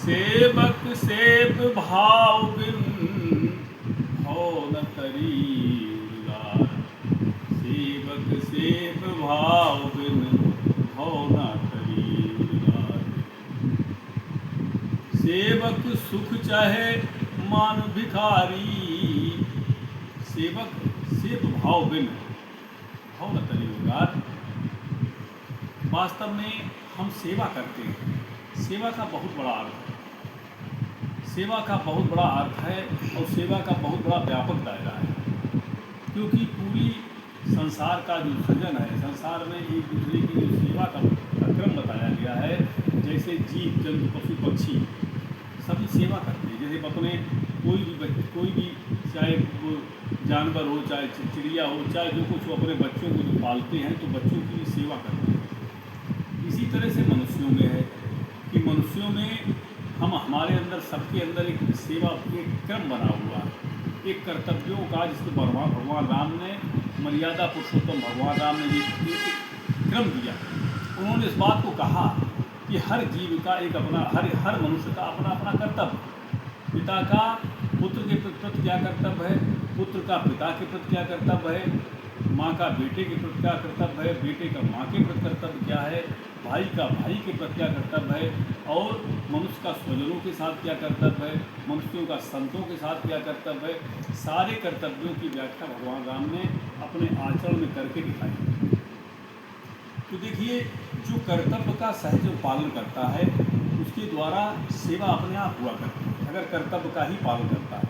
सेवक सेव भाव बिन हो न तरी उदार। सेवक सेव भाव बिन हो न तरी उदार। सेवक सुख चाहे मान भिखारी। सेवक सेव भाव बिन हो न तरी उदार। वास्तव में हम सेवा करते हैं। सेवा का बहुत बड़ा अर्थ है। सेवा का बहुत बड़ा अर्थ है और सेवा का बहुत बड़ा व्यापक दायरा है, क्योंकि पूरी संसार का जो सृजन है, संसार में एक दूसरे की जो सेवा का क्रम बताया गया है, जैसे जीव जंतु पशु पक्षी सभी सेवा करते हैं। जैसे अपने कोई भी चाहे वो जानवर हो, चाहे चिड़िया हो, चाहे जो कुछ वो अपने बच्चों को जो पालते हैं तो बच्चों की भी सेवा करते हैं। इसी तरह से मनुष्यों में है कि मनुष्यों में हमारे अंदर सबके अंदर एक सेवा एक क्रम बना हुआ है, एक कर्तव्यों का, जिसको भगवान राम ने मर्यादा पुरुषोत्तम भगवान राम ने एक क्रम दिया। उन्होंने इस बात को कहा कि हर जीव का एक अपना हर मनुष्य का अपना अपना कर्तव्य। पिता का पुत्र के प्रति क्या कर्तव्य है, पुत्र का पिता के प्रति क्या कर्तव्य है, माँ का बेटे के प्रति क्या कर्तव्य है, बेटे का माँ के प्रति कर्तव्य क्या है, भाई का भाई के प्रति क्या कर्तव्य है, और मनुष्य का स्वजनों के साथ क्या कर्तव्य है, मनुष्यों का संतों के साथ क्या कर्तव्य है। सारे कर्तव्यों की व्याख्या भगवान राम ने अपने आचरण में करके दिखाई। तो देखिए, जो कर्तव्य का सहज पालन करता है उसके द्वारा सेवा अपने आप हुआ करती है, अगर कर्तव्य का ही पालन करता है।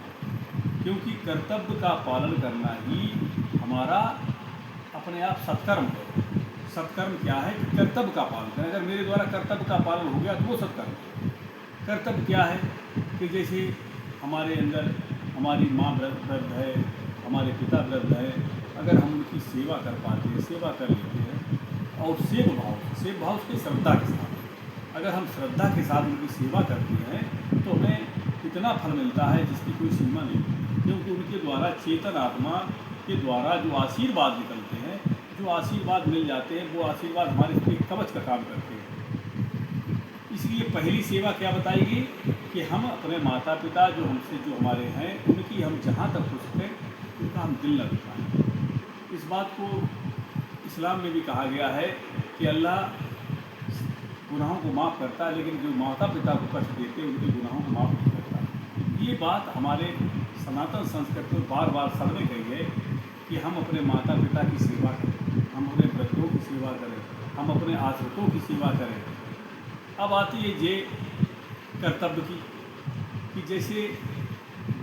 क्योंकि कर्तव्य का पालन करना ही हमारा अपने आप सत्कर्म है। सत्कर्म क्या है कि कर्तव्य का पालन करें। अगर मेरे द्वारा कर्तव्य का पालन हो गया तो वो सत्कर्म है। कर्तव्य क्या है कि जैसे हमारे अंदर हमारी माँ वृद्ध है, हमारे पिता वृद्ध है, अगर हम उनकी सेवा कर पाते हैं, सेवा कर लेते हैं और सेव भाव से श्रद्धा के साथ, अगर हम श्रद्धा के साथ उनकी सेवा करते हैं तो हमें इतना फल मिलता है जिसकी कोई सीमा नहीं। क्योंकि उनके द्वारा चेतन आत्मा के द्वारा जो आशीर्वाद निकलते हैं, जो आशीर्वाद मिल जाते हैं, वो आशीर्वाद हमारे लिए कवच का काम करते हैं। इसलिए पहली सेवा क्या बताएगी कि हम अपने माता पिता जो हमारे हैं उनकी हम जहाँ तक हो सके उनका हम दिल न दुखाएं। इस बात को इस्लाम में भी कहा गया है कि अल्लाह गुनाहों को माफ़ करता है, लेकिन जो माता पिता को कष्ट देते हैं उनके गुनाहों को माफ़ नहीं करता। ये बात हमारे सनातन संस्कृति में बार बार सबने कही है कि हम अपने माता पिता की सेवा करें, हम अपने वृद्धों की सेवा करें, हम अपने आश्रितों की सेवा करें। अब आती है ये कर्तव्य की कि जैसे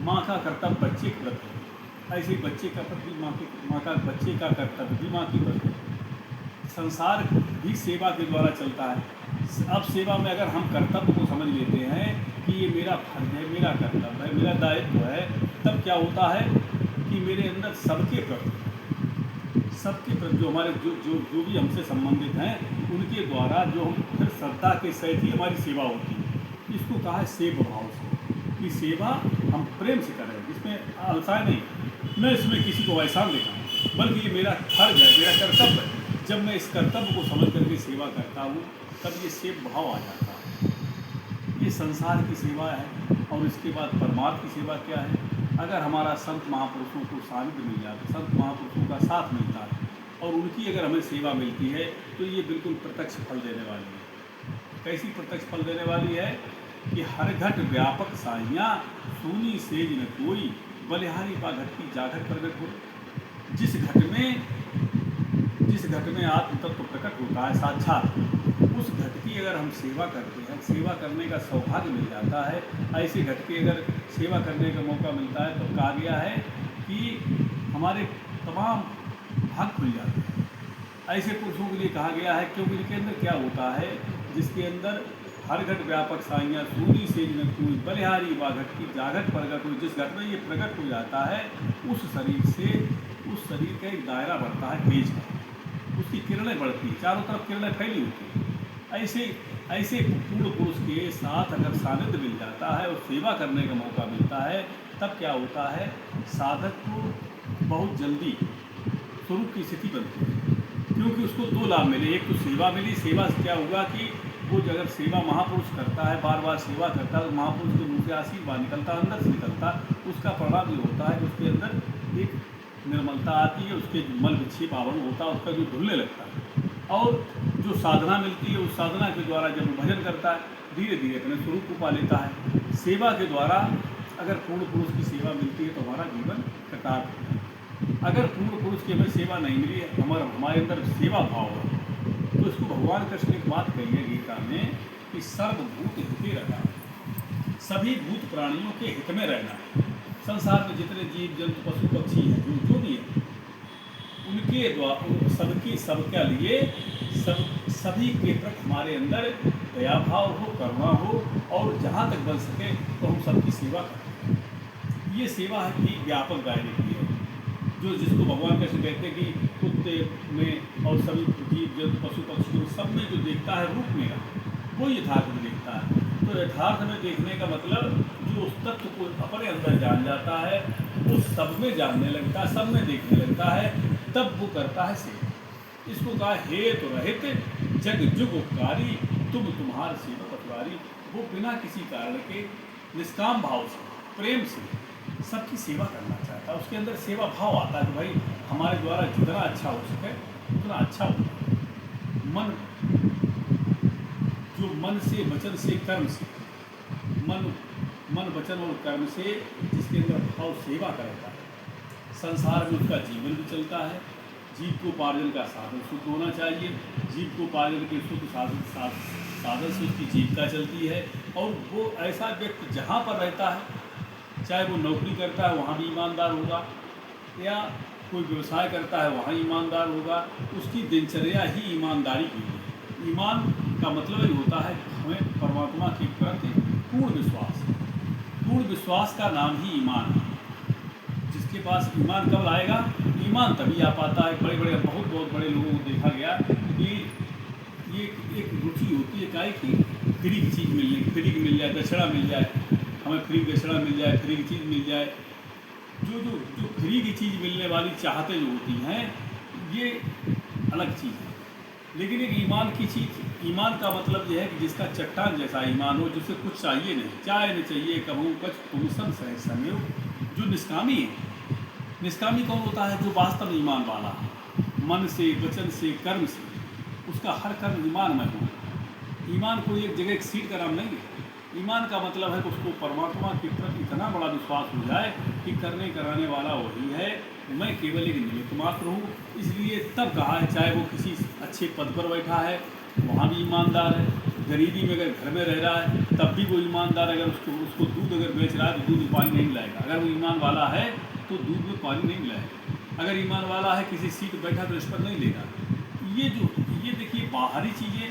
माँ का कर्तव्य बच्चे के प्रति है, ऐसे बच्चे का प्रति बच्चे का कर्तव्य भी माँ की प्रति। संसार भी सेवा के द्वारा चलता है। अब सेवा में अगर हम कर्तव्य को समझ लेते हैं कि ये मेरा फर्ज है, मेरा कर्तव्य है, मेरा दायित्व है, तब क्या होता है कि मेरे अंदर सबके प्रति जो हमारे जो भी हमसे संबंधित हैं उनके द्वारा जो हम फिर श्रद्धा के सहित ही हमारी सेवा होती है। इसको कहा है सेव भाव से, कि सेवा हम प्रेम से करें, इसमें आलसाय नहीं, न इसमें किसी को एहसान दिखाएं, बल्कि ये मेरा फर्ज है, मेरा कर्तव्य है। जब मैं इस कर्तव्य को समझ करके सेवा करता हूँ तब ये सेव भाव आ जाता है। ये संसार की सेवा है। और इसके बाद परमार्थ की सेवा क्या है? अगर हमारा संत महापुरुषों को सानिध्य मिल जाता, संत महापुरुषों का साथ मिलता है और उनकी अगर हमें सेवा मिलती है तो ये बिल्कुल प्रत्यक्ष फल देने वाली है। कैसी प्रत्यक्ष फल देने वाली है कि हर घट व्यापक साइयाँ सूनी सेज न कोई, बलिहारी पा घट की जाघट प्रकट हो। जिस घट में आत्म तत्व प्रकट होता है साक्षात, उस घट की अगर हम सेवा करते हैं, सेवा करने का सौभाग्य मिल जाता है, ऐसे घट की अगर सेवा करने का मौका मिलता है तो कहा गया है कि हमारे तमाम भाग खुल जाते हैं। ऐसे पुरुषों के लिए कहा गया है क्योंकि इनके अंदर क्या होता है, जिसके अंदर हर घट व्यापक साइयाँ सूनी सेज न कोई, बलिहारी बा घट की जाघट प्रकट हो। जिस घट में ये प्रकट हो जाता है उस शरीर का एक दायरा बढ़ता है तेज का, उसकी किरणें बढ़ती हैं, चारों तरफ किरणें फैली होती हैं। ऐसे पूर्ण पुरुष के साथ अगर सानिध्य मिल जाता है और सेवा करने का मौका मिलता है तब क्या होता है, साधक को बहुत जल्दी स्वरूप की स्थिति बनती है। क्योंकि उसको दो लाभ मिले, एक तो सेवा मिली, सेवा से क्या हुआ कि वो जो अगर सेवा महापुरुष करता है, बार बार सेवा करता है, तो महापुरुष के मुँह से आशीर्वाद निकलता है, अंदर से निकलता, उसका परिणाम ये होता है कि उसके अंदर एक निर्मलता आती है, उसके मल विक्षेप आवरण होता है, उसका जो धुलने लगता है, और जो साधना मिलती है उस साधना के द्वारा जब वो भजन करता है धीरे धीरे अपने स्वरूप को पा लेता है। सेवा के द्वारा अगर पूर्ण पुरुष की सेवा मिलती है तो हमारा जीवन कृतार्थ होता है। अगर पूर्ण पुरुष की हमें सेवा नहीं मिली, हमारे अंदर सेवा भाव है, तो इसको भगवान कृष्ण एक बात कही है गीता में कि सर्वभूत हिते रहना, सभी भूत प्राणियों के हित में रहना है। संसार में जितने जीव जंतु पशु पक्षी हैं, जो भी है, उनके द्वारा सबके लिए सभी के प्रति हमारे अंदर दया भाव हो, करुणा हो, और जहाँ तक बन सके तो हम सबकी सेवा करें। ये सेवा है कि व्यापक दायरे की है, जो जिसको भगवान कैसे कहते हैं कि कुत्ते में और सभी जीव जंतु पशु पक्षी सब में जो देखता है रूप मेरा, वो यथार्थ में देखता है। तो यथार्थ में देखने का मतलब जो उस तत्व को अपने अंदर जान जाता है, वो सब में जानने लगता है, सब में देखने लगता है, तब वो करता है सेवा। इसको कहा हेतु रहित जग जुग उपकारी, तुम तुम्हार सेवा पटवारी। वो बिना किसी कारण के निष्काम भाव से, प्रेम से सबकी सेवा करना चाहता है। उसके अंदर सेवा भाव आता है कि भाई हमारे द्वारा जितना अच्छा हो सके उतना अच्छा हो। मन से, वचन से, कर्म से, मन वचन और कर्म से जिसके अंदर भाव सेवा करता है, संसार में उसका जीवन भी चलता है। जीव को उपार्जन का साधन शुद्ध होना चाहिए, जीव को उपार्जन के शुद्ध साधन से उसकी जीविका चलती है। और वो ऐसा व्यक्ति जहाँ पर रहता है, चाहे वो नौकरी करता है वहाँ भी ईमानदार होगा, या कोई व्यवसाय करता है वहाँ ईमानदार होगा, उसकी दिनचर्या ही ईमानदारी की है। ईमान का मतलब ये होता है कि हमें परमात्मा के प्रति पूर्ण विश्वास का नाम ही ईमान है। जिसके पास ईमान कब आएगा, ईमान तभी आ पाता है। बहुत बड़े लोगों को देखा गया कि ये एक रुचि होती है काय की फ्री की चीज़ मिल जाए, दक्षिणा मिल जाए, हमें फ्री दक्षिणा मिल जाए, फ्री की चीज़ मिल जाए। जो फ्री की चीज़ मिलने वाली चाहतें जो होती हैं, ये अलग चीज़ है। लेकिन एक ईमान की चीज़, ईमान का मतलब यह है कि जिसका चट्टान जैसा ईमान हो, जिससे कुछ चाहिए नहीं, चाहे नहीं चाहिए कहूँ कछ तुम सह समय, जो निष्कामी है। निष्कामी कौन होता है? जो वास्तव ईमान वाला है, मन से, वचन से, कर्म से, उसका हर कर्म ईमान में हो। ईमान को एक जगह एक सीट का नाम नहीं है। ईमान का मतलब है कि उसको परमात्मा के प्रति इतना बड़ा विश्वास हो जाए कि करने कराने वाला वही है, मैं केवल एक निमित्त मात्र हूँ। इसलिए तब कहा है, चाहे वो किसी अच्छे पद पर बैठा है वहाँ भी ईमानदार है, गरीबी में अगर घर में रह रहा है तब भी वो ईमानदार है। अगर उसको दूध अगर बेच रहा है तो दूध में पानी नहीं मिलाएगा। अगर वो ईमान वाला है तो दूध में पानी नहीं मिलाएगा। अगर ईमान वाला है किसी सीट पर बैठा तो रिश्वत नहीं लेगा। ये देखिए बाहरी चीज़ें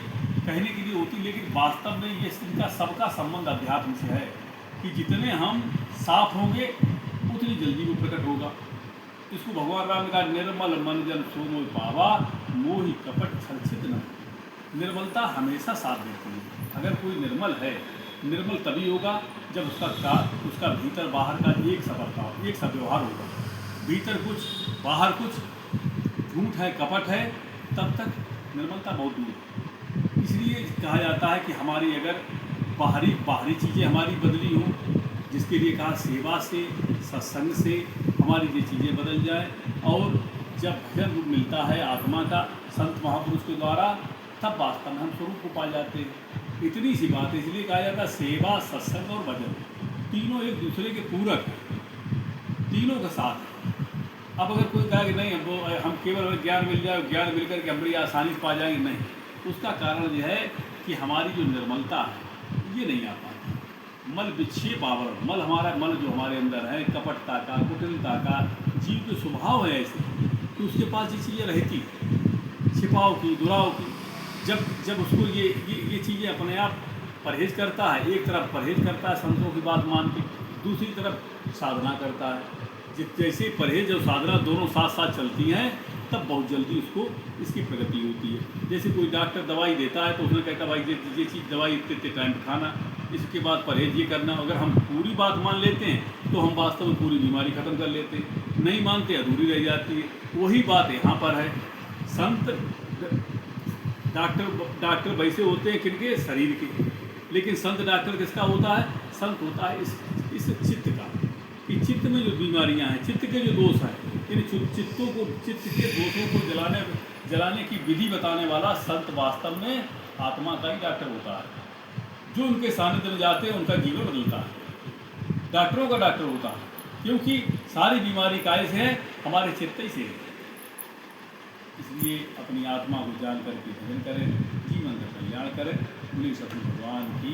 कहने के लिए होती, लेकिन वास्तव में ये इनका सबका संबंध अध्यात्म से है कि जितने हम साफ होंगे उतनी जल्दी वो प्रकट होगा। इसको भगवान राम ने कहा, निर्मल मन जन सो मोहि पावा, मोहि कपट छलछित न। निर्मलता हमेशा साथ देती है। अगर कोई निर्मल है, निर्मल तभी होगा जब उसका भीतर बाहर का एक सा व्यवहार होगा। भीतर कुछ बाहर कुछ, झूठ है, कपट है, तब तक निर्मलता बहुत दूर है। इसलिए कहा जाता है कि हमारी अगर बाहरी चीज़ें हमारी बदली हों, जिसके लिए कहा सेवा से, सत्संग से हमारी ये चीज़ें बदल जाए, और जब भजन रूप मिलता है आत्मा का संत महापुरुष के द्वारा, तब वास्तव में हम स्वरूप को पा जाते हैं। इतनी सी बात है, इसलिए कहा जाता है सेवा, सत्संग और भजन तीनों एक दूसरे के पूरक हैं, तीनों का साथ है। अब अगर कोई कहे कि नहीं हम केवल ज्ञान मिल जाए, ज्ञान मिलकर के हम बड़ी आसानी से पा जाएंगे, नहीं, उसका कारण यह है कि हमारी जो निर्मलता है ये नहीं आ पाती। मल विक्षेप आवरण, हमारा मन जो हमारे अंदर है, कपटता का, कुटिलता का, जीव के स्वभाव है ऐसे कि उसके पास ये चीज़ें रहती हैं, छिपाव की, दुराव की। जब उसको ये चीज़ें अपने आप परहेज करता है, एक तरफ परहेज करता है संतों की बात मान के, दूसरी तरफ साधना करता है। जैसे परहेज और साधना दोनों साथ साथ चलती हैं, तब बहुत जल्दी उसको इसकी प्रगति होती है। जैसे कोई डॉक्टर दवाई देता है तो उसने कहता भाई ये चीज़ दवाई इतने टाइम पर खाना, इसके बाद परहेज ये करना। अगर हम पूरी बात मान लेते हैं तो हम वास्तव में पूरी बीमारी ख़त्म कर लेते हैं, नहीं मानते अधूरी रह जाती है। वही बात यहाँ पर है। संत डॉक्टर वैसे होते हैं किनके, शरीर के, लेकिन संत डॉक्टर किसका होता है? संत होता है इस चित्त का, कि चित्त में जो बीमारियां हैं, चित्त के जो दोष हैं, इन चित्त के दोषों को जलाने की विधि बताने वाला संत वास्तव में आत्मा का ही डॉक्टर होता है। जो उनके सानिध्य में जाते हैं उनका जीवन बदलता है, डॉक्टरों का डॉक्टर होता है, क्योंकि सारी बीमारी काय से है? हमारे चित्त ही से है। इसलिए अपनी आत्मा को जान करके भजन करें, जीवन का कल्याण करें। बोलिए सतगुरु भगवान की